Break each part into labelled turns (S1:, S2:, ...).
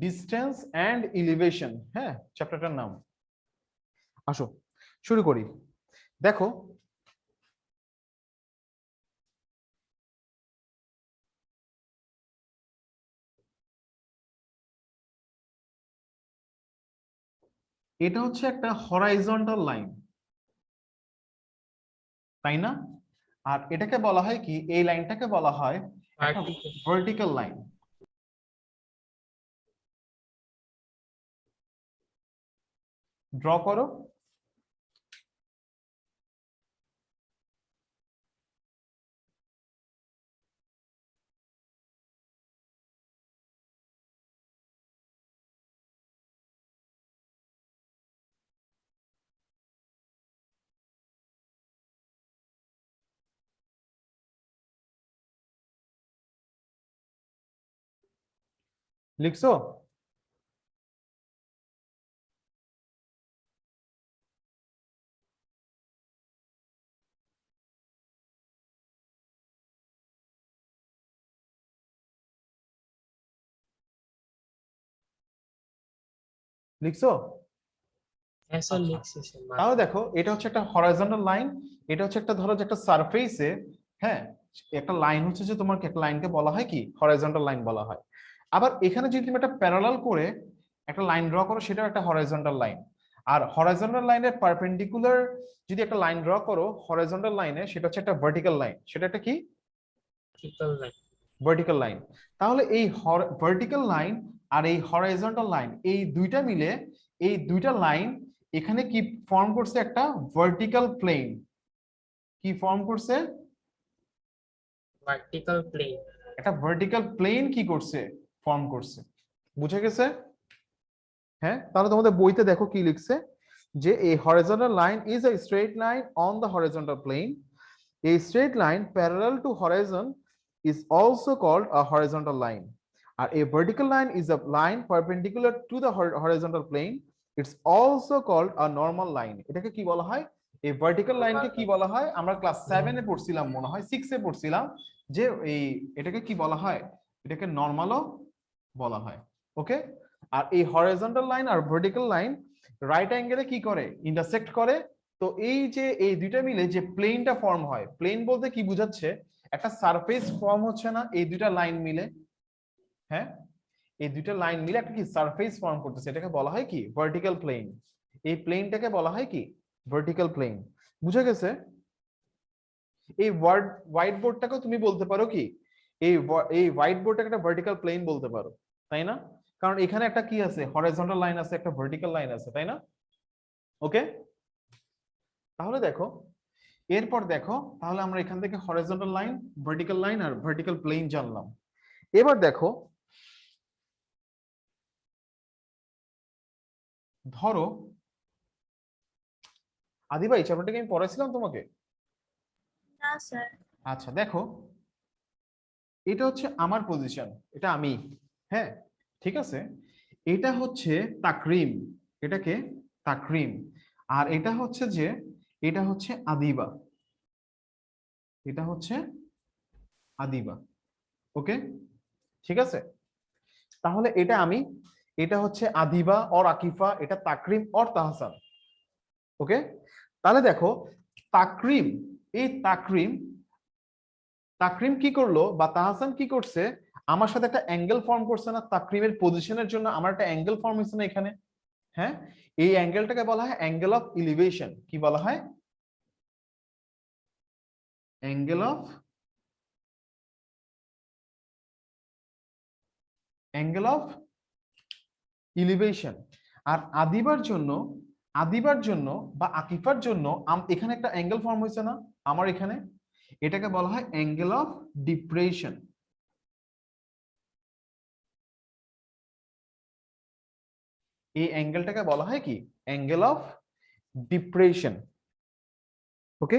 S1: Distance and elevation, হ্যাঁ চ্যাপ্টারটার নাম। আসো শুরু করি। দেখো এটা হচ্ছে একটা হরাইজন্টাল লাইন, তাই না? আর এটাকে বলা হয় কি, এই লাইনটাকে বলা হয় একটা ভার্টিক্যাল লাইন। ড্র করো। লিখছো? লিখছো? আচ্ছা। তাহলে দেখো এটা হচ্ছে একটা হরাইজন্টাল লাইন, এটা হচ্ছে একটা, ধরো যে একটা সারফেসে, হ্যাঁ একটা লাইন হচ্ছে যে তোমার একটা লাইনকে বলা হয় কি হরাইজন্টাল লাইন বলা হয়। আবার এখানে যদি তুমি একটা প্যারালাল করে একটা লাইন ড্র করো, সেটাও একটা হরাইজন্টাল লাইন। আর হরাইজন্টাল লাইনের পারপেন্ডিকুলার যদি একটা লাইন ড্র করো হরাইজন্টাল লাইনে, সেটা হচ্ছে একটা ভার্টিক্যাল লাইন, সেটা একটা কি ভার্টিক্যাল লাইন। তাহলে এই ভার্টিক্যাল লাইন আর এই হরাইজন্টাল লাইন, এই দুইটা মিলে এই দুইটা লাইন এখানে কি ফর্ম করছে, একটা ভার্টিক্যাল প্লেন। কি ফর্ম করছে?
S2: Vertical plane.
S1: একটা ভার্টিক্যাল প্লেন কি করছে, ফর্ম করছে। বুঝে গেছে? হ্যাঁ, তাহলে তোমাদের বইতে দেখো কি লিখছে, যে a horizontal line is a straight line on the horizontal plane. A straight line parallel to horizon is also called a horizontal line. A vertical line is a line perpendicular to the horizontal plane. It's also called a normal line. এটাকে কি বলা হয়? এই vertical লাইনকে কি বলা হয়? আমরা ক্লাস 7 এ পড়ছিলাম, মনে হয় 6 এ পড়ছিলাম, যে এই এটাকে কি বলা হয়? এটাকে নরমালও বলা হয়। ওকে? আর এই হরাইজন্টাল লাইন আর ভার্টিক্যাল লাইন রাইট অ্যাঙ্গেলে কি করে, ইন্টারসেক্ট করে। তো এই যে এই দুইটা মিলে যে প্লেনটা ফর্ম হয়, প্লেন বলতে কি বোঝাচ্ছে, একটা সারফেস ফর্ম হচ্ছে না এই দুইটা লাইন মিলে, হ্যাঁ এই দুইটা লাইন মিলে একটা কি সারফেস ফর্ম করতেছে, এটাকে বলা হয় কি ভার্টিক্যাল প্লেন। এই প্লেনটাকে বলা হয় কি ভার্টিক্যাল প্লেন। বুঝে গেছে? এই হোয়াইট বোর্ডটাকেও তুমি বলতে পারো কি, এই হোয়াইট বোর্ডটাকে একটা ভার্টিক্যাল প্লেন বলতে পারো, তাই না? কারণ এখানে একটা কি আছে, হরাইজন্টাল লাইন আছে, একটা ভার্টিক্যাল লাইন আছে, তাই না? ওকে, তাহলে দেখো, এরপর দেখো, তাহলে আমরা এখান থেকে হরাইজন্টাল লাইন, ভার্টিক্যাল লাইন আর ভার্টিক্যাল প্লেন জানলাম। এবার দেখো, ধরো আদি ভাই চ্যাপ্টারটাকে আমি পড়াইছিলাম তোমাকে?
S3: না স্যার।
S1: আচ্ছা দেখো, এটা হচ্ছে আমার পজিশন, এটা আমি, হ্যাঁ ঠিক আছে। এটা হচ্ছে তাকরিম, এটাকে তাকরিম। আর এটা হচ্ছে যে, এটা হচ্ছে আদিবা, এটা হচ্ছে আদিবা। ওকে, ঠিক আছে। তাহলে এটা আমি, এটা হচ্ছে আদিবা অর আকিফা, এটা তাকরিম অর তাহসান। ওকে, তাহলে দেখো তাকরিম, এই তাকরিম, তাকরিম কি করলো বা তাহসান কি করছে, আমার সাথে একটা অ্যাঙ্গেল ফর্ম করছে না, তাকরিমের পজিশনের জন্য আমার একটা অ্যাঙ্গেল ফর্ম হয়েছে না এখানে, হ্যাঁ এই অ্যাঙ্গেলটাকে বলা হয় অ্যাঙ্গেল অফ এলিভেশন। কি বলা হয়? Angle of, angle of elevation. আর আদিবার জন্য, আদিবার জন্য বা আকিফার জন্য এখানে একটা অ্যাঙ্গেল ফর্ম হয়েছে না আমার এখানে, এটাকে বলা হয় অ্যাঙ্গেল অফ ডিপ্রেশন। এই অ্যাঙ্গেলটাকে বলা হয় কি অ্যাঙ্গেল অফ ডিপ্রেশন। ওকে,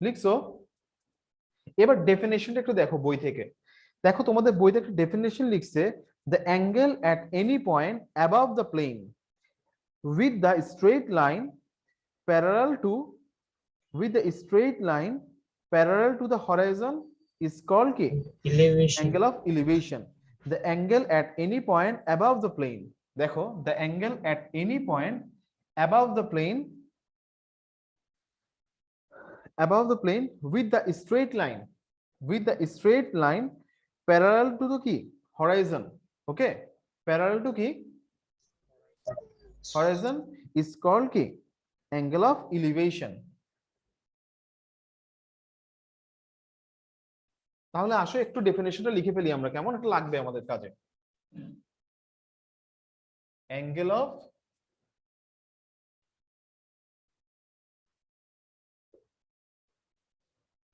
S1: লিখছো? এবার ডেফিনেশনটা একটু দেখো বই থেকে। দেখো তোমাদের বইতে একটা ডেফিনেশন লিখছে, the angle at any point above the plane with the straight line parallel to with the straight line parallel to the horizon is called কি?
S2: elevation.
S1: Angle of elevation. The angle at any point above the plane. দেখো, the angle at any point above the plane with the straight line parallel to the কি? Horizon. Okay? Parallel to কি? Horizon is called কি? Angle of elevation. তাহলে আসো একটু ডেফিনেশনটা লিখে ফেলি আমরা, কেমন একটা লাগবে আমাদের কাজে। অ্যাঙ্গেল অফ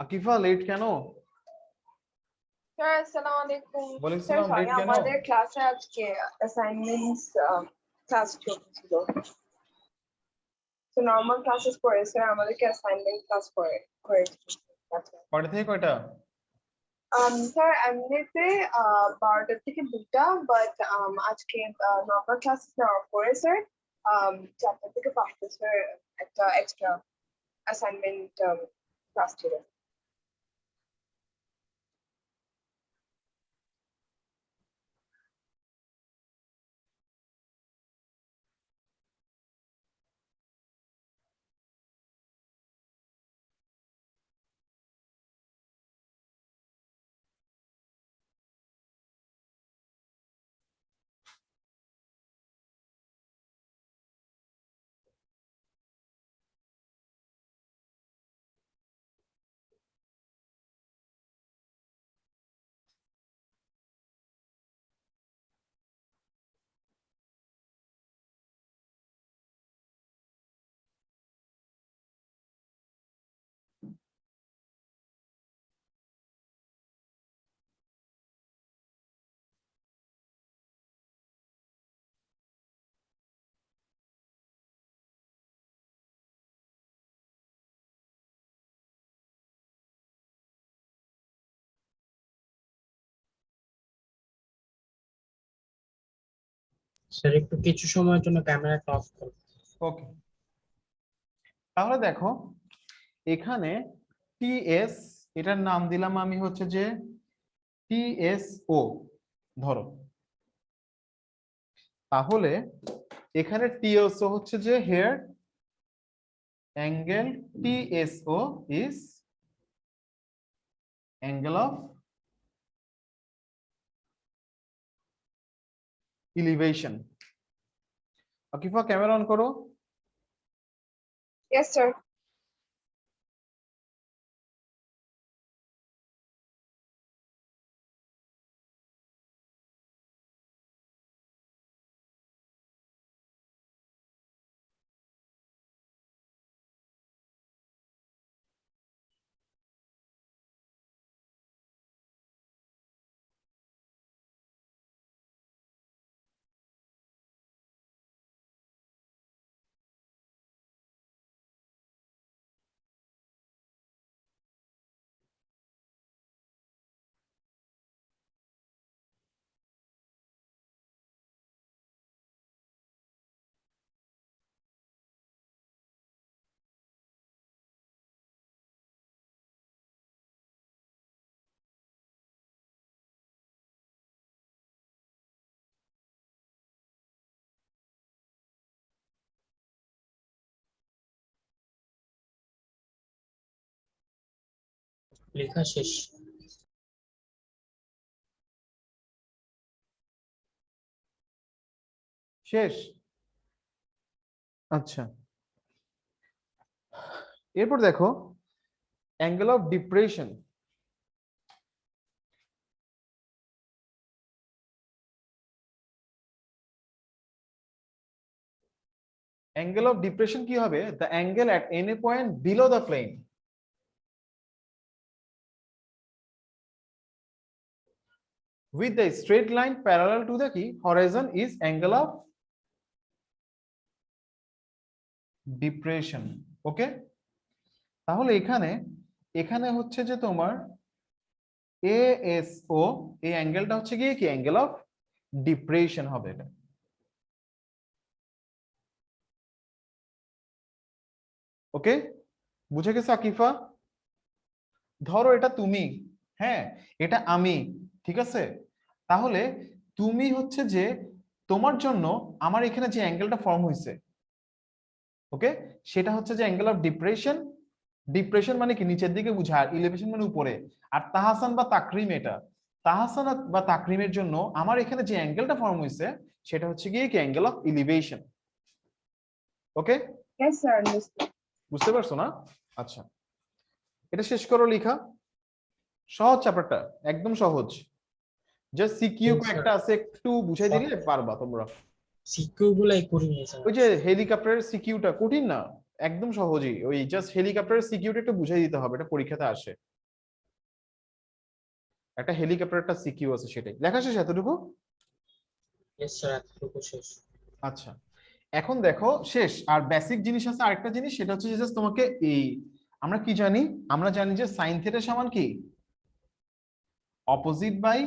S1: আকিফা লেট কেন?
S4: স্যার আসসালামু আলাইকুম।
S1: ওয়ালাইকুম
S4: স্যার
S1: সালাম,
S4: সরি,
S1: late কেন?
S4: আমাদের ক্লাসে আজকে অ্যাসাইনমেন্টস ক্লাস চলছিল। তো নরমাল ক্লাসেস পরে স্যার আমাদেরকে অ্যাসাইনমেন্ট ক্লাস করে
S1: কয়টা থেকে কয়টা?
S4: স্যার এমনিতে 12টা থেকে 2টা, বাট আজকে নরমাল ক্লাস নেওয়ার পরে স্যার 4টা থেকে 5টা স্যার একটা এক্সট্রা অ্যাসাইনমেন্ট ক্লাস ছিল।
S2: স্যার একটু কিছু সময়ের জন্য ক্যামেরাটা অফ করুন।
S1: ওকে, তাহলে দেখো এখানে টিএস, এটার নাম দিলাম আমি হচ্ছে যে টিএসও ধরো। তাহলে এখানে টিএসও হচ্ছে যে হেয়ার অ্যাঙ্গেল টিএসও is angle of elevation. Akifa camera on করো।
S4: Yes sir.
S2: লেখা শেষ।
S1: শেষ? আচ্ছা, এরপর দেখো angle of depression. Angle of depression কি হবে? The angle at any point below the plane with the straight line parallel to the key horizon is angle of depression. ওকে, তাহলে এখানে এখানে হচ্ছে যে তোমার ASO, এই অ্যাঙ্গেলটা হচ্ছে গিয়ে কি অ্যাঙ্গেল অফ ডিপ্রেশন হবে এটা। ওকে, বুঝে গেছে আকিফা? ধরো এটা তুমি, হ্যাঁ এটা আমি, ঠিক আছে? তাহলে তুমি হচ্ছে যে তোমার জন্য আমার এখানে যে অ্যাঙ্গেলটা ফর্ম হয়েছে, ওকে, সেটা হচ্ছে যে অ্যাঙ্গেল অফ ডিপ্রেশন। ডিপ্রেশন মানে কি নিচের দিকে বুঝায়, ইলিভেশন মানে উপরে। আর তাহসান বা তাকরিম, এটা তাহসান বা তাকরিমের জন্য আমার এখানে যে অ্যাঙ্গেলটা ফর্ম হয়েছে সেটা হচ্ছে গিয়ে কি angle of elevation. Okay,
S4: Yes, sir. Understood.
S1: বুঝতে পারছো না? আচ্ছা, এটা শেষ করো লেখা। সহজ চ্যাপ্টারটা, একদম সহজ। Just CQ
S2: Yes, sir.
S1: একটা আছে, একটু বুঝাই দিলে পারবা তোমরা।
S2: সিকিউ গুলাই করিনি স্যার।
S1: ওই যে হেলিকপ্টারের সিকিউটা কঠিন না, একদম সহজই। ওই জাস্ট হেলিকপ্টারের সিকিউটা একটু বুঝাই দিতে হবে, এটা পরীক্ষাতে আসে। একটা হেলিকপ্টারের একটা সিকিউ আছে, সেটাই লেখা শেষ এতটুকু।
S2: ইয়েস স্যার, এতটুকু শেষ।
S1: আচ্ছা, এখন দেখো শেষ। আর বেসিক জিনিস আছে আরেকটা জিনিস, সেটা হচ্ছে যে just তোমাকে এই, আমরা কি জানি, আমরা জানি যে সাইন থিটা সমান কি opposite by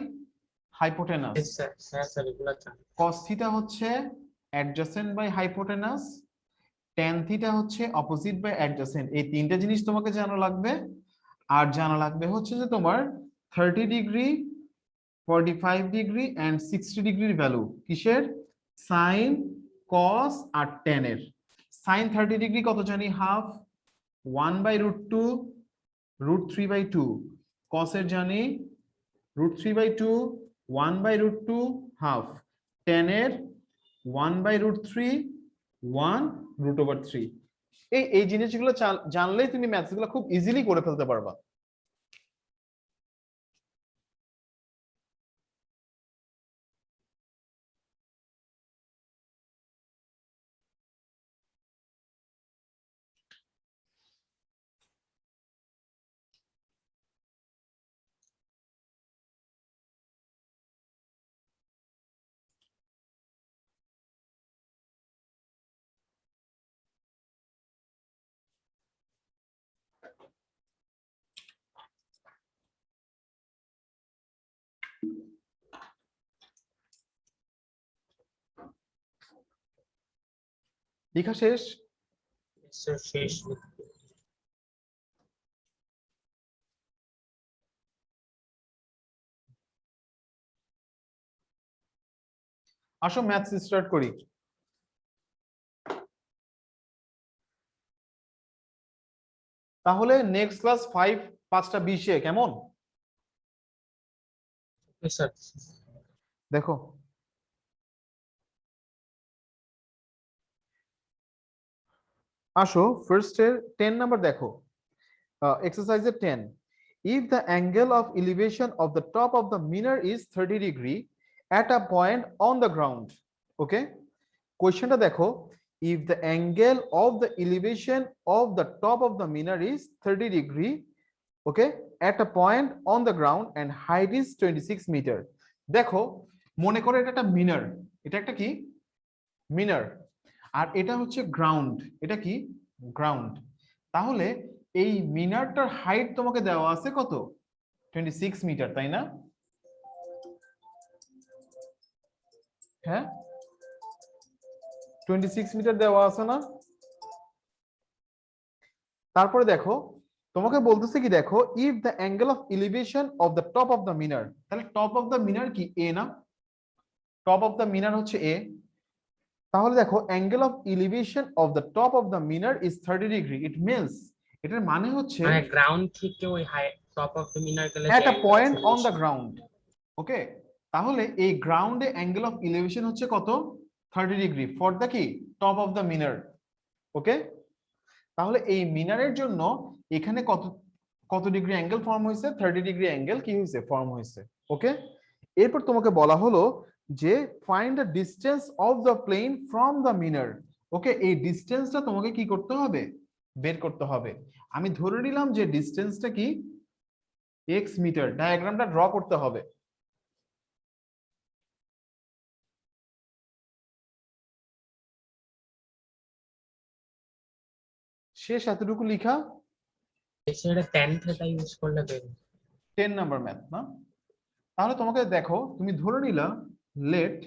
S1: hypotenuse.
S2: Yes sir, হ্যাঁ স্যার এগুলা জানি।
S1: কস থিটা হচ্ছে adjacent by hypotenuse, tan theta হচ্ছে অপোজিট বাই অ্যাডজাসেন্ট। এই তিনটা জিনিস তোমাকে জানা লাগবে। আর জানা লাগবে হচ্ছে যে তোমার 30 ডিগ্রি, 45 ডিগ্রি এন্ড 60 ডিগ্রির ভ্যালু কিসের, সাইন, কস আর ট্যান এর। সাইন 30 ডিগ্রি কত জানি, হাফ 1/√2 √3/2। কসের জানি √3/2 1/√2 হাফ। ট্যানের 1/√3 1√3। এই জিনিসগুলো জানলেই তুমি ম্যাথস গুলো খুব ইজিলি করে ফেলতে পারবা। লেখা শেষ?
S2: ইয়েস স্যার, শেষ।
S1: আসো ম্যাথস স্টার্ট করি। তাহলে নেক্সট ক্লাস 5 5টা 20-এ কেমন?
S2: Yes sir.
S1: দেখো, আসো ফার্স্ট এর 10 নাম্বার দেখো, এক্সারসাইজের 10। If the angle of elevation of the top of the minor is 30 degree at a point on the ground, okay, কোয়েশ্চেনটা দেখো, if the angle of the elevation of the top of the minor is 30 degree, okay, at a point on the ground and height is 26 meter. দেখো, মনে করো এটা একটা মিনার, এটা একটা কি মিনার, আর এটা হচ্ছে গ্রাউন্ড, এটা কি গ্রাউন্ড। তাহলে এই মিনারটার হাইট তোমাকে দেওয়া আছে কত, 26 মিটার, তাই না? হ্যাঁ, 26 মিটার দেওয়া আছে না? তারপরে দেখো, তোমাকে বলতেছে কি, দেখো if the angle of elevation of the top of the minar, তাহলে টপ অফ দ্য মিনার কি এ না? টপ অফ দ্য মিনার হচ্ছে এ। তাহলে দেখো angle of elevation of the top of the Minar is 30 degree. It means, এটার মানে হচ্ছে
S2: মানে গ্রাউন্ড থেকে ওই হাই টপ অফ দ্য মিনার গেলে
S1: at
S2: যে
S1: a point on the ground, ওকে। তাহলে এই গ্রাউন্ডে অ্যাঙ্গেল অফ এলিভেশন হচ্ছে কত, 30 ডিগ্রি ফর দ্য কি টপ অফ দ্য মিনার, ওকে। তাহলে এই মিনারের জন্য এখানে কত কত ডিগ্রি অ্যাঙ্গেল ফর্ম হয়েছে, 30 ডিগ্রি অ্যাঙ্গেল কি হয়েছে ফর্ম হয়েছে, ওকে। এরপর তোমাকে বলা হলো যে find the distance of the plane from the minar, okay. এই ডিসটেন্সটা তোমাকে কি করতে হবে, বের করতে হবে। আমি ধরে নিলাম যে ডিসটেন্সটা কি x মিটার, ডায়াগ্রামটা ড্র করতে হবে। শেষ এতটুকু লেখা।
S2: এছাড়া tan থিটা ইউজ করলে বের হবে।
S1: 10 নাম্বার ম্যাথ না? তাহলে তোমাকে দেখো, তুমি ধরে নিলা let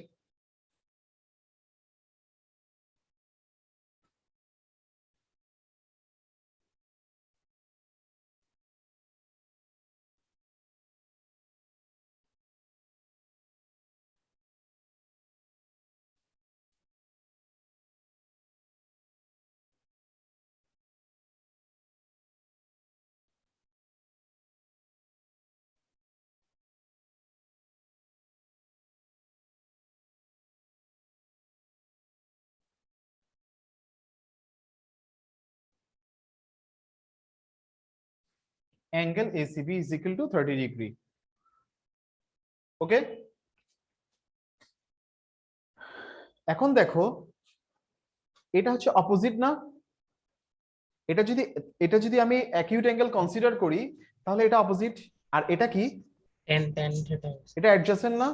S1: angle ACB is equal to 30 degree. Okay, এখন দেখো এটা হচ্ছে অপোজিট না? এটা যদি আমি অ্যাকিউট অ্যাঙ্গেল কনসিডার করি তাহলে এটা অপোজিট, আর এটা কি?
S2: tan থিটা
S1: এটা অ্যাডজাসেন্ট না?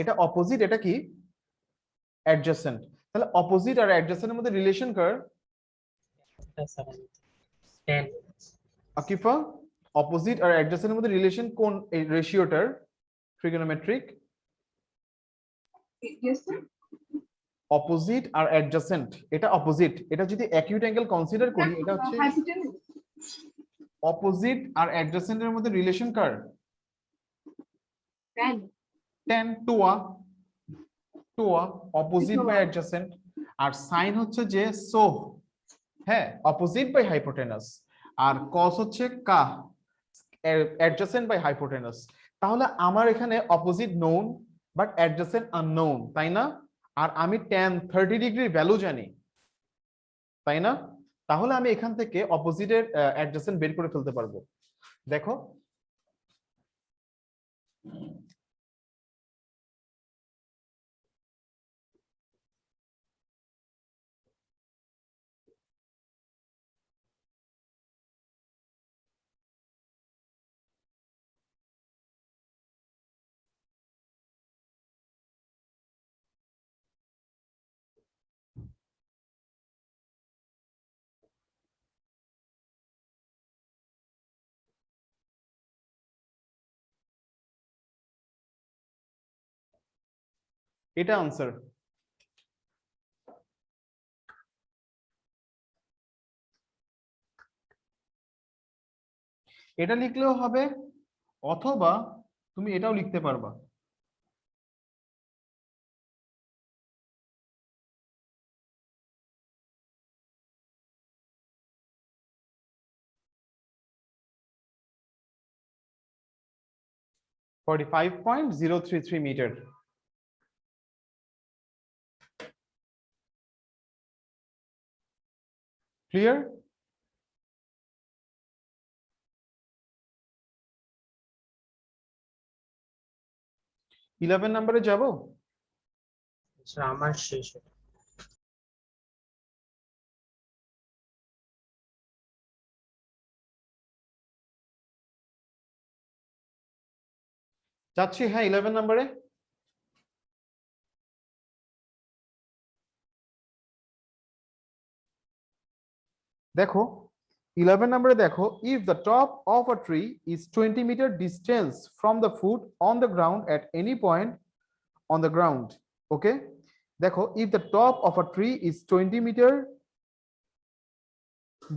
S1: এটা অপোজিট, এটা কি? অ্যাডজাসেন্ট। তাহলে অপোজিট আর অ্যাডজাসেন্টের মধ্যে রিলেশন কার?
S2: tan
S1: আকিফা, অপোজিট আর অ্যাডজাসেন্টের মধ্যে রিলেশন কোন এই রেশিওটার? ট্রিগোনোমেট্রিক।
S4: Yes, sir.
S1: অপোজিট আর অ্যাডজাসেন্ট, এটা অপোজিট। এটা যদি অ্যাকিউট অ্যাঙ্গেল কনসিডার করি, এটা হচ্ছে
S4: Hypotenuse.
S1: অপোজিট আর অ্যাডজাসেন্টের মধ্যে রিলেশন কার?
S4: Tan.
S1: tan টুয়া অপোজিট বাই অ্যাডজাসেন্ট। আর সাইন হচ্ছে যে সো, হ্যাঁ, অপোজিট বাই হাইপোটেনাস। আর cos হচ্ছে কা, অ্যাডজাসেন্ট বাই হাইপোটেনাস। তাহলে আমার এখানে opposite known but adjacent unknown, তাই না? আর আমি tan 30 ডিগ্রির ভ্যালু জানি, তাই না? তাহলে আমি এখান থেকে অপোজিটের অ্যাডজাসেন্ট বের করে ফেলতে পারবো। দেখো এটা আনসার। এটা লিখলেও হবে, অথবা তুমি এটাও লিখতে পারবা। $45.033 মিটার। ক্লিয়ার? ইলেভেন নাম্বারে যাব।
S2: আচ্ছা আমার শেষ হলো।
S1: যাচ্ছি, হ্যাঁ, 11 নাম্বারে। দেখো 11 নাম্বারে দেখো, if the top of a tree is 20 meter distance from the foot on the ground at any point on the ground, okay? দেখো, if the top of a tree is 20 meter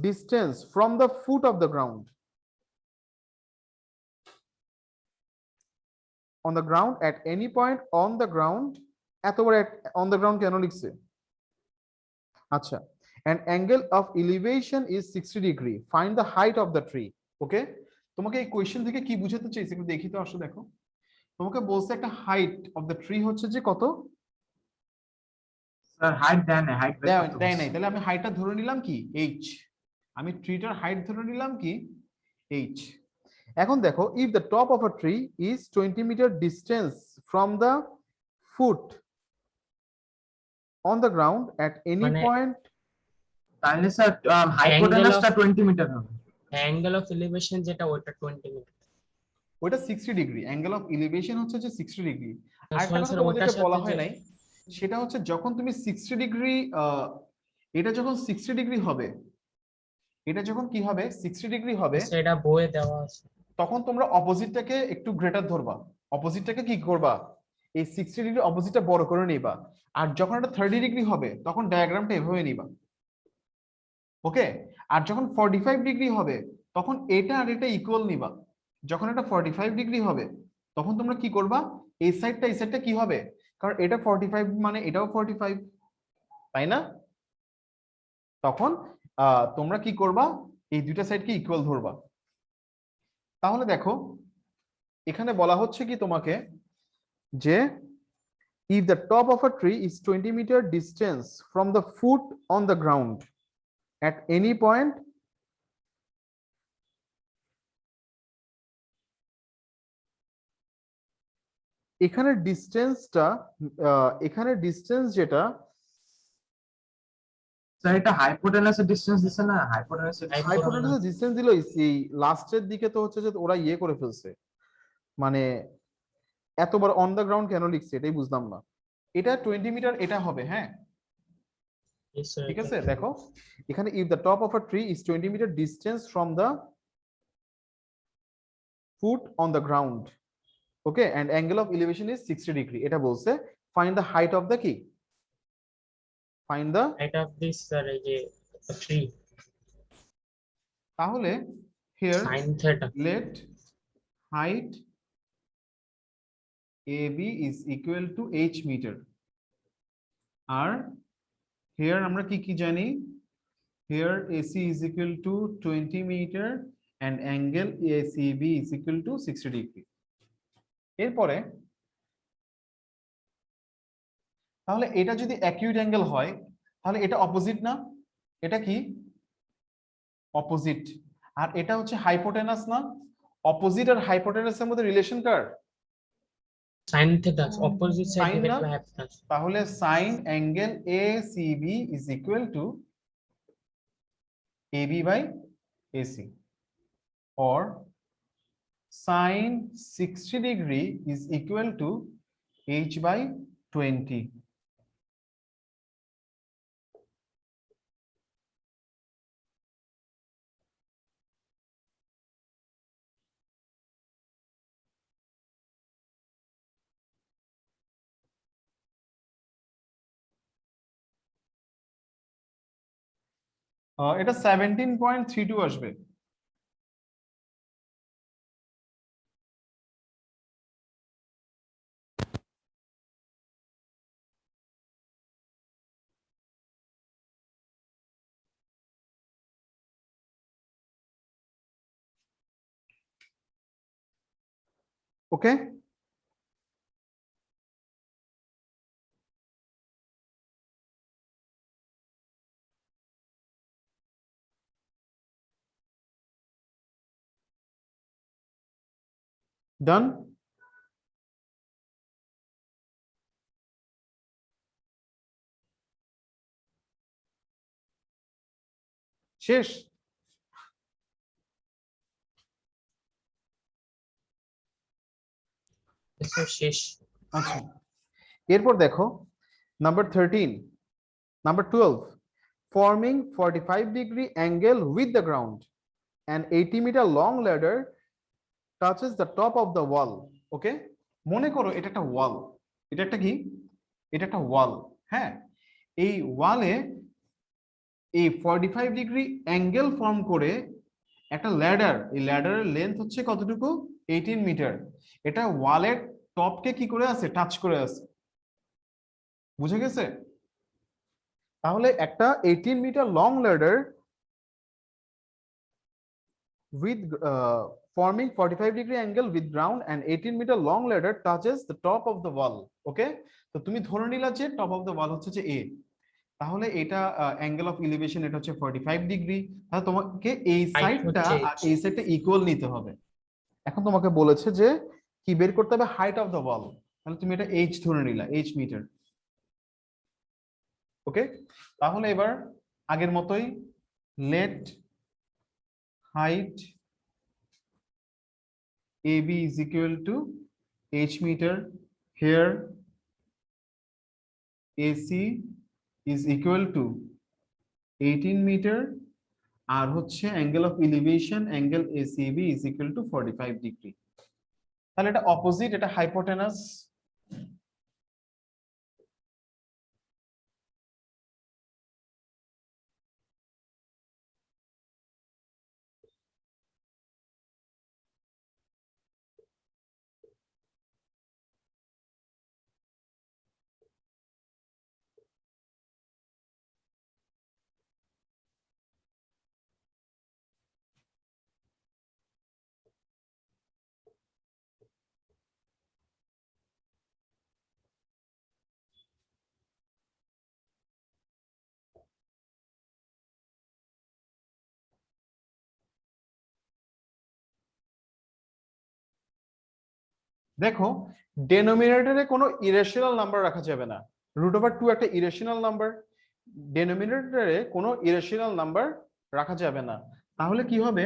S1: distance from the foot of the ground on the ground at any point on the ground, এতবার on the ground কেন লিখছে? আচ্ছা, and angle of elevation is 60 degree, find the height of the tree, okay? তোমাকে এই question থেকে কি বুঝাতে চাইছে একটু দেখি তো, আসো দেখো। তোমাকে বলছে একটা হাইট অফ দ্য ট্রি হচ্ছে যে কত?
S5: স্যার হাইট দেয় না, হাইট
S1: দেয় নাই, তাহলে আমি হাইটটা ধরে নিলাম কি h। আমি ট্রিটার হাইট ধরে নিলাম কি h। এখন দেখো, if the top of a tree is 20 meter distance from the foot on the ground at any point,
S5: তাহলে স্যার হাইপোটেনাসটা 20 মিটার হবে।
S2: অ্যাঙ্গেল অফ এলিভেশন যেটা ওটা 20 মিটার।
S1: ওটা 60 ডিগ্রি। অ্যাঙ্গেল অফ এলিভেশন হচ্ছে যে 60 ডিগ্রি। আর একটা কথা
S2: স্যার
S1: তোমাদেরকে
S2: ওটার
S1: বলা
S2: সাথে
S1: হয় নাই, সেটা হচ্ছে যখন তুমি 60 ডিগ্রি, এটা যখন 60 ডিগ্রি হবে, এটা যখন কি হবে 60 ডিগ্রি হবে
S2: সেটা বইয়ে দেওয়া আছে।
S1: তখন তোমরা অপোজিটটাকে একটু গ্রেটার ধরবা, অপোজিটটাকে কি করবা, এই 60 ডিগ্রি অপোজিটটা বড় করে নিবা। আর যখন এটা 30 ডিগ্রি হবে তখন ডায়াগ্রামটা এভাবে নিবা, ওকে। আর যখন 45 ডিগ্রি হবে তখন এটা আর এটা ইকুয়াল নিবা। যখন এটা 45 ডিগ্রি হবে তখন তোমরা কি করবা, এই সাইডটা কি হবে, কারণ এটা 45 মানে এটাও 45, তাই না? তখন তোমরা কি করবা, এই দুইটা সাইডকে ইকুয়াল ধরবা। তাহলে দেখো এখানে বলা হচ্ছে কি তোমাকে যে if the top of a tree is 20-meter distance from the foot on the ground at any point এখানে ডিসটেন্সটা, এখানে ডিসটেন্স যেটা
S5: স্যার এটা হাইপোটেনাসের ডিসটেন্স দিছে না, হাইপোটেনাসের
S1: হাইপোটেনাসের ডিসটেন্স দিল এই লাস্টের দিকে, তো হচ্ছে যে ওরা ইয়ে করে ফেলছে, মানে এতবার অন দ্য গ্রাউন্ড কেন লিখছে এটাই বুঝলাম না। এটা 20 মিটার এটা হবে, হ্যাঁ
S2: Yes, sir,
S1: ঠিক
S2: এটা
S1: আছে। দেখো এখানে if the top of a tree is 20 meter distance from the foot on the ground, okay, and angle of elevation is 60 degree, এটা বলছে find the height of the কি, find the,
S2: height of this sir এই যে tree
S1: তাহলে here
S2: sin theta
S1: let height AB is equal to h meter, R here আমরা কি কি জানি, here AC is equal to 20 meter and angle ACB is equal to 60 degree। এরপরে তাহলে এটা যদি অ্যাকিউট অ্যাঙ্গেল হয় তাহলে এটা অপোজিট না, এটা কি অপোজিট, আর এটা হচ্ছে হাইপোটেনাস না, অপোজিট আর হাইপোটেনাসের মধ্যে রিলেশন কার,
S2: sin theta opposite side
S1: Sin
S2: থেকে
S1: না?
S2: একটা hypotenuse
S1: তাহলে sign angle ACB is equal to AB by AC, or sin 60 degree is equal to H by 20। এটা 17.32 আসবে। ওকে, ডান। শেষ।
S2: Yes, sir, শেষ
S1: আচ্ছা এরপর দেখো number 13, number 12, forming 45 degree angle with the ground, an 80 meter long ladder touches the top of the wall, ওকে। মনে করো এটা একটা ওয়াল, এটা একটা কি, এটা একটা ওয়াল, হ্যাঁ। এই ওয়ালে এই 45 ডিগ্রি অ্যাঙ্গেল ফর্ম করে একটা ল্যাডার, এই ল্যাডারের লেন্থ হচ্ছে কতটুকু 18 মিটার, এটা ওয়ালের টপকে কি করে আছে, টাচ করে আছে, বুঝে গেছে? তাহলে একটা 18 metre long ladder with forming 45 degree angle with ground and 18 meter long ladder touches the top of the wall, okay। তো তুমি ধরে নিলা যে টপ অফ দ্য ওয়াল হচ্ছে যে A, তাহলে এটা অ্যাঙ্গেল অফ এলিভেশন এটা হচ্ছে 45 ডিগ্রি, তাহলে তোমাকে এই সাইডটা আর এই সাইডটা ইকুয়াল নিতে হবে। এখন তোমাকে বলেছে যে কি বের করতে হবে, হাইট অফ দ্য ওয়াল, তাহলে তুমি এটা h ধরে নিলা, h মিটার, ওকে। তাহলে এবার আগের মতোই late height AB is equal to h meter, here AC is equal to 18 meter আর হচ্ছে angle of elevation angle ACB is equal two 45 degree. তাহলে এটা অপোজিট, এটা হাইপোটেনাস। দেখো ডেনোমিনেটরে কোনো ইরেশনাল নাম্বার রাখা যাবে না। √2 একটা ইরেশনাল নাম্বার, ডেনোমিনেটরে কোনো ইরেশনাল নাম্বার রাখা যাবে না। তাহলে কি হবে,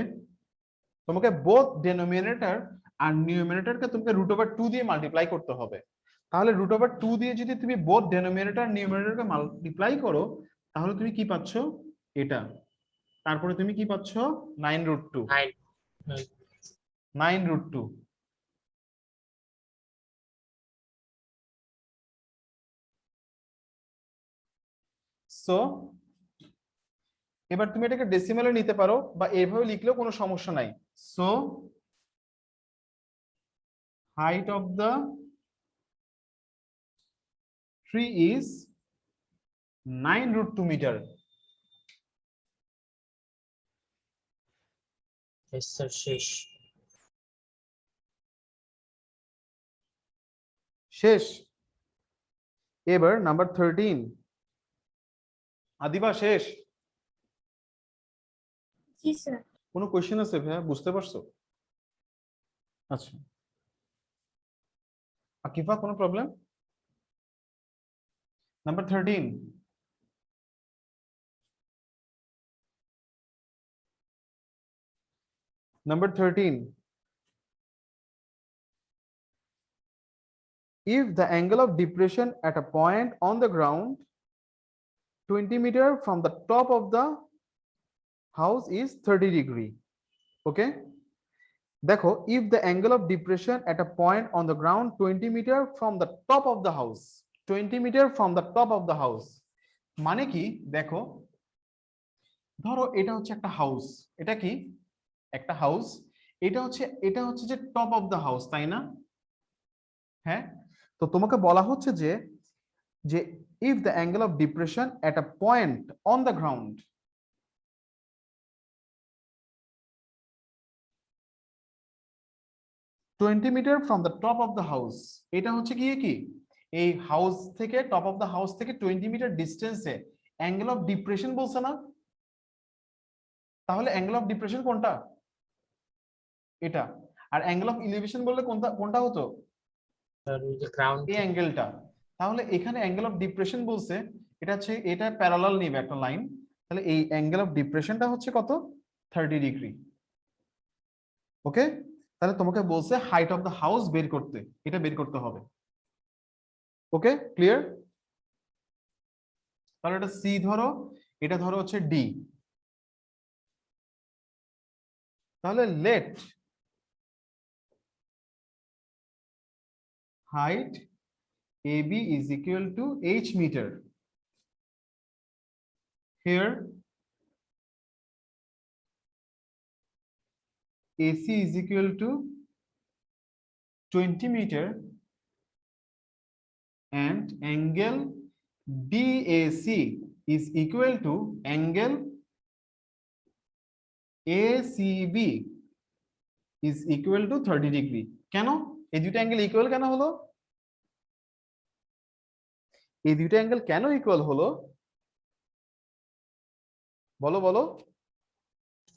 S1: তোমাকে বোথ ডেনোমিনেটর আর নিউমিনেটরকে তোমাকে √2 দিয়ে মাল্টিপ্লাই করতে হবে। তাহলে √2 দিয়ে যদি তুমি বোথ ডেনোমিনেটর নিউমিনেটরকে মাল্টিপ্লাই করো তাহলে তুমি কি পাচ্ছ, এটা। তারপরে তুমি কি পাচ্ছ, 9√2। 9√2। সো এবার তুমি এটাকে ডেসিমেলে নিতে পারো বা এইভাবে লিখলেও কোনো সমস্যা নাই। So height of the tree is 9√2 metre.
S2: Yes, sir, শেষ।
S1: শেষ। এবার নাম্বার 13, আদিবা শেষ।
S3: জি স্যার।
S1: কোনো কোশ্চেন আছে ভাইয়া, বুঝতে পারছো? আচ্ছা আকিফা, কোনো problem? Number 13, number 13, if the angle of depression at a point on the ground 20 meter from the top of the house is 30 degree. Okay, দেখো if the angle of depression at a point on the ground 20 meter from the top of the house, 20 meter from the top of the house মানে কি, দেখো ধরো এটা হচ্ছে একটা house, এটা কি একটা হাউস, এটা হচ্ছে যে টপ অফ দ্য হাউস, তাই না? হ্যাঁ, তো তোমাকে বলা হচ্ছে যে যে if the angle of depression at a point on the ground twenty metre from the top of the house, এটা হচ্ছে গিয়ে কি এই হাউস থেকে, টপ অফ দ্য হাউস থেকে 20 মিটার ডিস্টেন্সে অ্যাঙ্গেল অফ ডিপ্রেশন বলছে না? তাহলে অ্যাঙ্গেল অফ ডিপ্রেশন কোনটা? এটা। আর অ্যাঙ্গেল অফ এলিভেশন বললে কোনটা কোনটা হতো? এই অ্যাঙ্গেলটা। তাহলে এখানে অ্যাঙ্গেল অফ ডিপ্রেশন বলছে, এটা হচ্ছে, এটা প্যারালাল নিবে একটা লাইন, তাহলে এই অ্যাঙ্গেল অফ ডিপ্রেশনটা হচ্ছে কত, 30 ডিগ্রি। ওকে, তাহলে তোমাকে বলছে হাইট অফ দ্য হাউস বের করতে, এটা বের করতে হবে। ওকে, ক্লিয়ার? তাহলে এটা সি ধরো, এটা ধরো হচ্ছে ডি। তাহলে late height AB is equal to h meter. Here AC is equal to 20 meter and angle BAC is equal to angle ACB is equal to 30 degree. কেন এই দুটো অ্যাঙ্গেল ইকুয়াল কেন হলো? এই দুটো অ্যাঙ্গেল কেন ইকুয়াল হলো বলো বলো।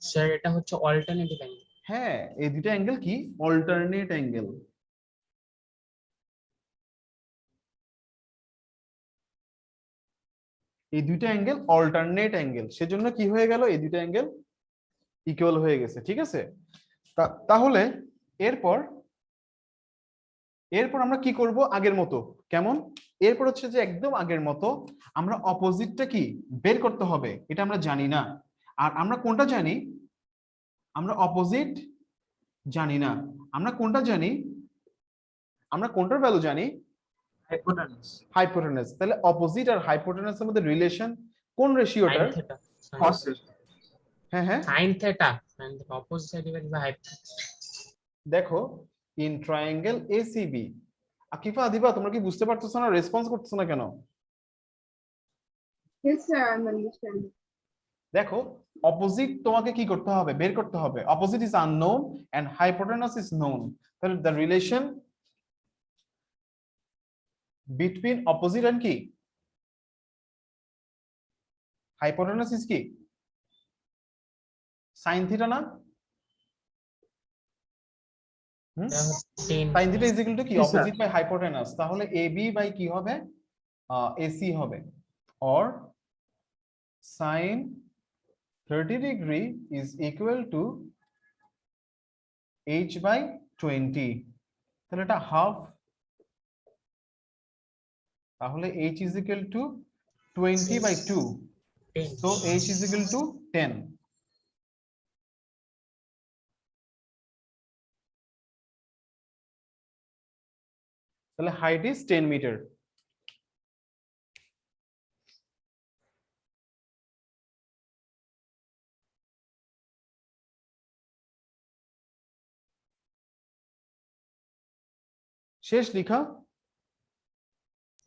S2: স্যার এটা হচ্ছে অল্টারনেটিভ অ্যাঙ্গেল।
S1: হ্যাঁ, এই দুটো অ্যাঙ্গেল কি অল্টারনেট অ্যাঙ্গেল। এই দুটো অ্যাঙ্গেল অল্টারনেট অ্যাঙ্গেল, সেজন্য কি হয়ে গেল, এই দুটো অ্যাঙ্গেল ইকুয়াল হয়ে গেছে। ঠিক আছে, তাহলে এরপর আমরা কি করব, আগের মতো। কেমন? এরপর হচ্ছে যে একদম আগের মতো আমরা অপোজিটটা কি বের করতে হবে, এটা আমরা জানি না। আর আমরা কোনটা জানি? আমরা অপোজিট জানি না। আমরা কোনটা জানি? আমরা কোনটার ভ্যালু জানি?
S5: Hypotenuse.
S1: হাইপোটেনাস। তাহলে অপোজিট আর হাইপোটেনাসের মধ্যে রিলেশন কোন রেশিওটা?
S2: sin theta
S5: Cos it.
S1: হ্যাঁ হ্যাঁ,
S2: sin theta opposite side divided by hypotenuse
S1: দেখো in triangle ACB. Akifa, Adiba, তোমরা কি বুঝতে পারতেছো না? রেসপন্স করতেছো না কেন?
S4: Yes, sir, I'm understanding.
S1: দেখো অপোজিট তোমাকে কি করতে হবে? বের করতে হবে। Opposite is unknown and hypotenuse is known. তাহলে the relation between opposite and কি হাইপোটেনাস ইজ কি? সাইন থিটা না?
S2: এটা হচ্ছে 10
S1: sine theta is equal to কি?
S5: Yes, sir.
S1: Opposite by hypotenuse. তাহলে এবি বাই কি হবে? এসি হবে। Or sine 30 degree is equal to h by 20। তাহলে এটা হাফ। তাহলে h is equal to 20 by 2,
S2: 10
S1: so h is equal to 10. তাহলে height is 10 meter. শেষ লিখা?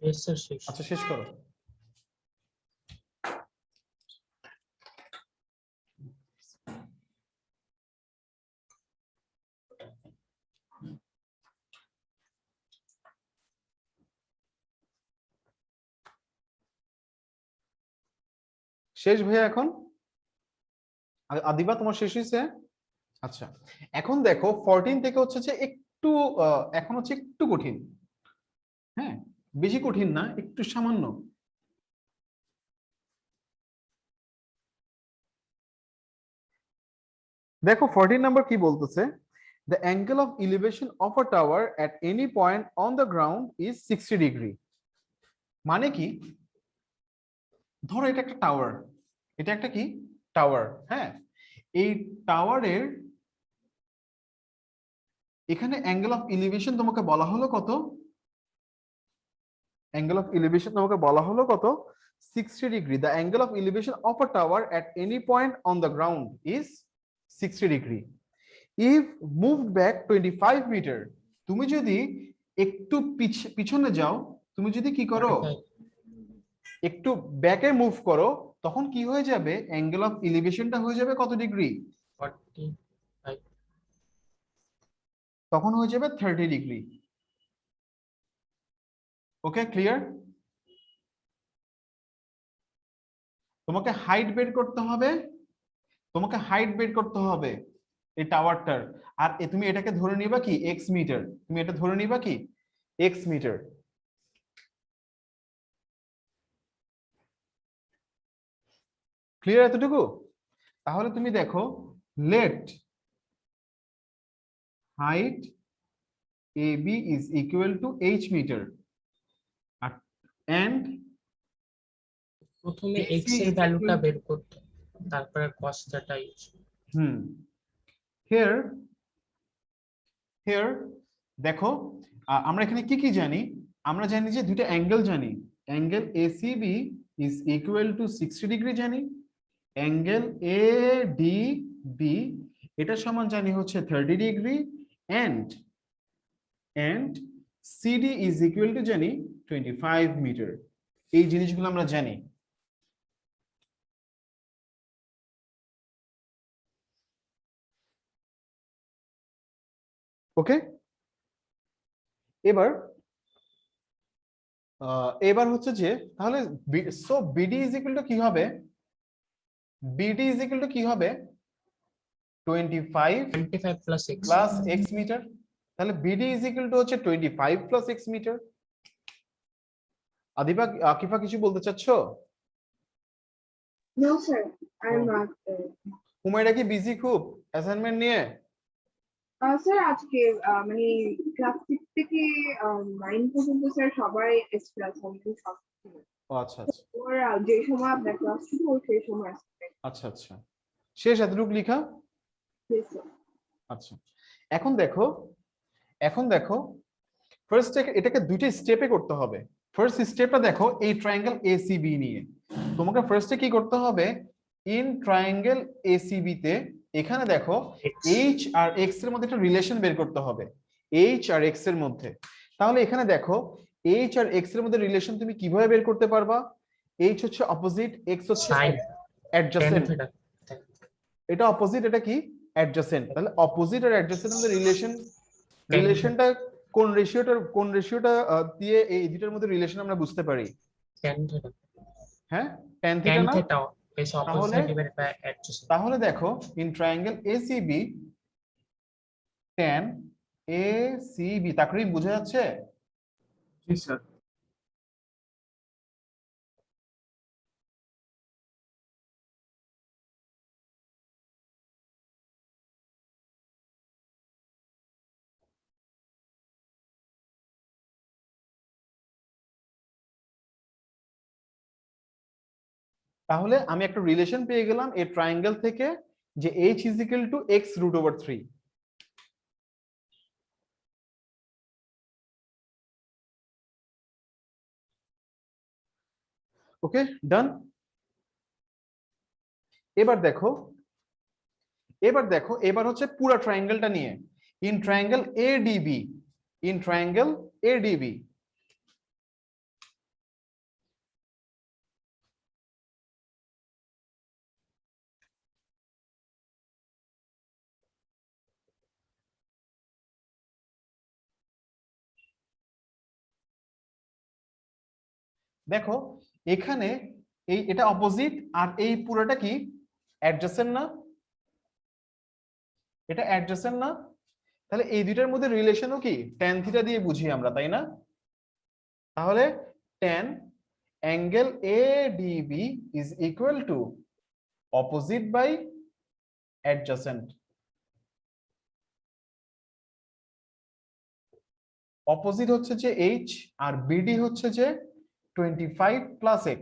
S2: yes sir শেষ
S1: আচ্ছা শেষ করো। শেষ ভাইয়া এখন? আদিবা তোমার শেষ হয়েছে? আচ্ছা, এখন দেখো 14 থেকে হচ্ছে যে একটু এখন হচ্ছে একটু কঠিন। হ্যাঁ, বেশি কঠিন না, একটু সামান্য। দেখো 14 নাম্বার কি বলতেছে? The angle of elevation of a tower at any point on the ground is 60 degree. মানে কি? ধরো এটা একটা টাওয়ার, এটা একটা কি টাওয়ার। হ্যাঁ, এই টাওয়ারের এখানে অ্যাঙ্গেল অফ এলিভেশন তোমাকে বলা হলো কত? অ্যাঙ্গেল অফ এলিভেশন তোমাকে বলা হলো কত? 60 degree. The angle of elevation of a tower at any point on the ground is 60 degree. If moved back 25 metre, তুমি যদি একটু পিছনে যাও, তুমি যদি কি করো, একটু ব্যাকে মুভ করো, তখন কি হয়ে যাবে? অ্যাঙ্গেল অফ এলিভেশনটা হয়ে যাবে কত ডিগ্রি?
S2: 45
S1: তখন হয়ে যাবে 30 ডিগ্রি। ওকে, ক্লিয়ার? তোমাকে হাইট বের করতে হবে, তোমাকে হাইট বের করতে হবে এই টাওয়ারটার। আর তুমি এটাকে ধরে নিবা কি এক্স মিটার, তুমি এটা ধরে নিবা কি এক্স মিটার। ক্লিয়ার এতটুকু? তাহলে তুমি দেখো let height AB is equal to h meter and
S2: প্রথমে
S1: AC
S2: x এর
S1: is
S2: ভ্যালুটা
S1: equal-
S2: বের করতে, তারপরে cos theta ইউজ।
S1: here দেখো আমরা এখানে কি কি জানি? আমরা জানি যে দুটো অ্যাঙ্গেল জানি। Angle ACB is equal to 60 degree জানি। অ্যাঙ্গেল ADB এটা সমান জানি হচ্ছে 30 degree and CD is equal to জানি 25 মিটার। এই জিনিসগুলো আমরা জানি। ওকে, এবার হচ্ছে যে তাহলে so BD is equal to কি হবে? BD is equal to কি হবে? 25
S2: 25 plus x
S1: plus x metre. তাহলে BD is equal to হচ্ছে 25 plus x metre. Adiba, Akifa কিছু বলতে চাচ্ছো?
S4: No, sir, I'm
S1: Oh.
S4: not.
S1: Humaira কি বিজি খুব অ্যাসাইনমেন্ট নিয়ে?
S4: স্যার আজকে মানে ক্লাস 6 থেকে 9 পর্যন্ত স্যার সবাই এক্সট্রা সামথিং
S1: ও আচ্ছা আচ্ছা
S4: ওর যে সময় আপনার ক্লাস ছিল ওই সেই সময় আসছে।
S1: আচ্ছা আচ্ছা শেষ এতটুকু লেখা?
S4: Yes, sir.
S1: আচ্ছা, এখন দেখো ফার্স্ট এটাকে দুইটা স্টেপে করতে হবে। ফার্স্ট স্টেপটা দেখো এই ট্রায়াঙ্গেল এসিবি নিয়ে। তোমাকে ফার্স্টে কি করতে হবে, ইন ট্রায়াঙ্গেল এসিবি তে এখানে দেখো এইচ আর এক্স এর মধ্যে একটা রিলেশন বের করতে হবে, এইচ আর এক্স এর মধ্যে। তাহলে এখানে দেখো এইচ আর এক্স এর মধ্যে রিলেশন তুমি কিভাবে বের করতে পারবা? এইচ হচ্ছে অপোজিট, এক্স হচ্ছে
S2: Sine.
S1: অ্যাডজাসেন্ট।
S2: Tan theta.
S1: এটা অপোজিট, এটা কি অ্যাডজাসেন্ট। তাহলে অপোজিট আর অ্যাডজাসেন্ট মধ্যে
S2: Tan
S1: রিলেশনটা কোন রেশিওটা দিয়ে এই দুইটার মধ্যে রিলেশন আমরা বুঝতে পারি?
S2: Tan theta.
S1: হ্যাঁ, tan theta
S2: Tan
S1: না?
S2: theta is opposite
S1: তাহলে
S2: side divided by adjacent.
S1: তাহলে দেখো in triangle ACB tan ACB, তাকরিব বোঝা যাচ্ছে?
S5: জি স্যার।
S1: তাহলে আমি একটা রিলেশন পেয়ে গেলাম এই ট্রায়াঙ্গেল থেকে যে h is equal to x root over 3। ওকে, ডান। এবার দেখো এবার হচ্ছে পুরো ট্রায়াঙ্গেলটা নিয়ে in triangle ADB, in triangle ADB দেখো এখানে এটা অপোজিট আর এই পুরোটা কি অ্যাডজাসেন্ট না? এটা অ্যাডজাসেন্ট না? তাহলে এই দুইটার মধ্যে রিলেশনও কি tan থিটা দিয়ে বুঝি আমরা, তাই না? তাহলে tan angle ADB is equal to opposite by adjacent. Opposite হচ্ছে যে h আর বিডি হচ্ছে যে 25 plus x।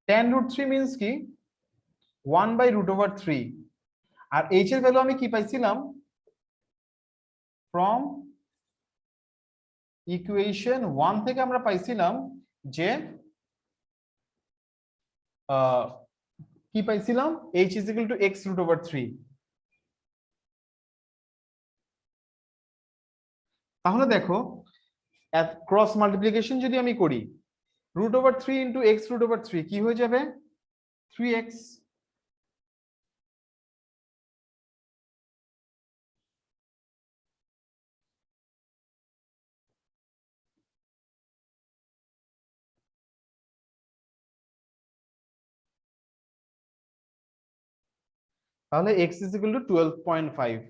S1: tan root 3 means কি 1 by root over 3, আর h এর ভ্যালু আমি কি পাইছিলাম ফ্রম ইকুয়েশন 1 থেকে আমরা পাইছিলাম যে কি পাইছিলাম h is equal to x root over 3। তাহলে দেখো ক্রস মাল্টিপ্লিকেশন যদি আমি করি root over 3 into x root over 3 কি হয়ে যাবে 3x। তাহলে x is equal to 12.5।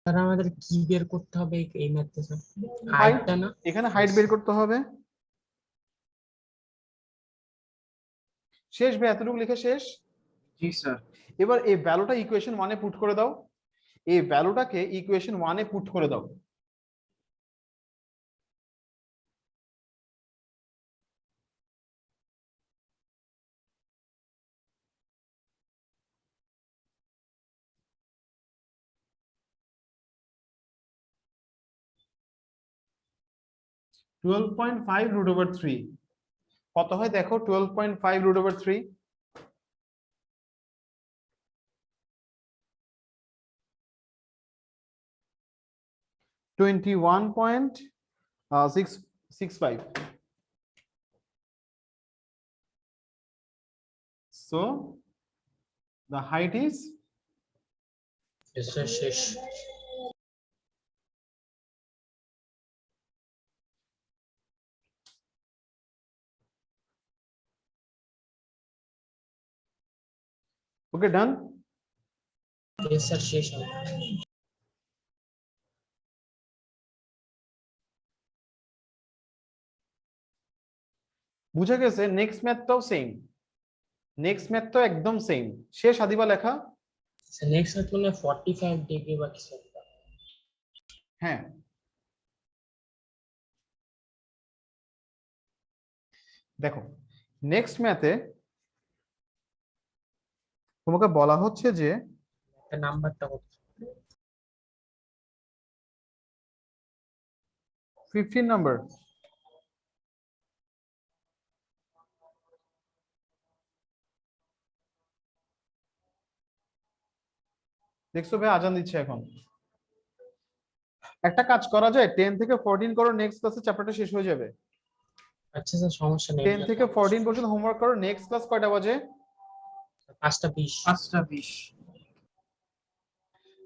S2: Sir আমাদের কি বের করতে হবে এই ম্যাথে স্যার? হাইটটা না?
S1: এখানে হাইট বের করতে হবে। শেষ ভাই, এতটুকু লিখে শেষ?
S5: জি স্যার।
S1: এবার এই ভ্যালুটা ইকুয়েশন 1 এ পুট করে দাও, এই ভ্যালুটাকে ইকুয়েশন 1 এ পুট করে দাও। Twelve point five root over 3 কত হয় দেখো 12.5 root over 3 21.665। So The height is
S2: Yes, sir. শেষ।
S1: okay done.
S2: Yes, sir. শেষ হবে।
S1: বুঝে গেছে? নেক্সট ম্যাথটাও সেম, নেক্সট ম্যাথটাও একদম সেম। শেষ আদিবা লেখা।
S2: নেক্সট হচ্ছে মানে 45 ডিগ্রি বা কিছু একটা।
S1: হ্যাঁ, দেখো নেক্সট ম্যাথে তোমাকে বলা হচ্ছে যে
S2: একটা নাম্বারটা কত?
S1: 15 নাম্বার। দেখছো ভাই আজান দিচ্ছে এখন। একটা কাজ করা যায়, 10 থেকে 14 করো, নেক্সট ক্লাসে চ্যাপ্টারটা শেষ হয়ে যাবে।
S2: আচ্ছা স্যার, সমস্যা নেই।
S1: 10 থেকে 14 পর্যন্ত হোমওয়ার্ক করো, নেক্সট ক্লাস কয়টা বাজে?
S2: 5:20।
S5: 5:20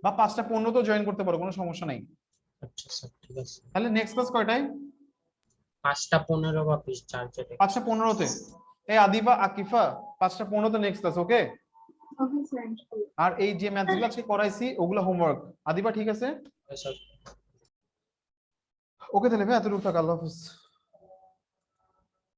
S1: বা 5:15 তো জয়েন করতে পারো, কোনো সমস্যা নাই।
S2: আচ্ছা স্যার, ঠিক আছে।
S1: তাহলে নেক্সট ক্লাস কয়টায়?
S2: 5:15 বা 20 চার্জে।
S1: 5:15-তে। এই আদিবা আকিফা 5:15-তে নেক্সট ক্লাস, ওকে?
S4: Okay, sir.
S1: আর এই যে ম্যাথগুলো আজকে করাইছি ওগুলো হোমওয়ার্ক। আদিবা ঠিক আছে?
S2: স্যার।
S1: ওকে তাহলে ভাই এতটুকু থাক, আল্লাহ হাফেজ।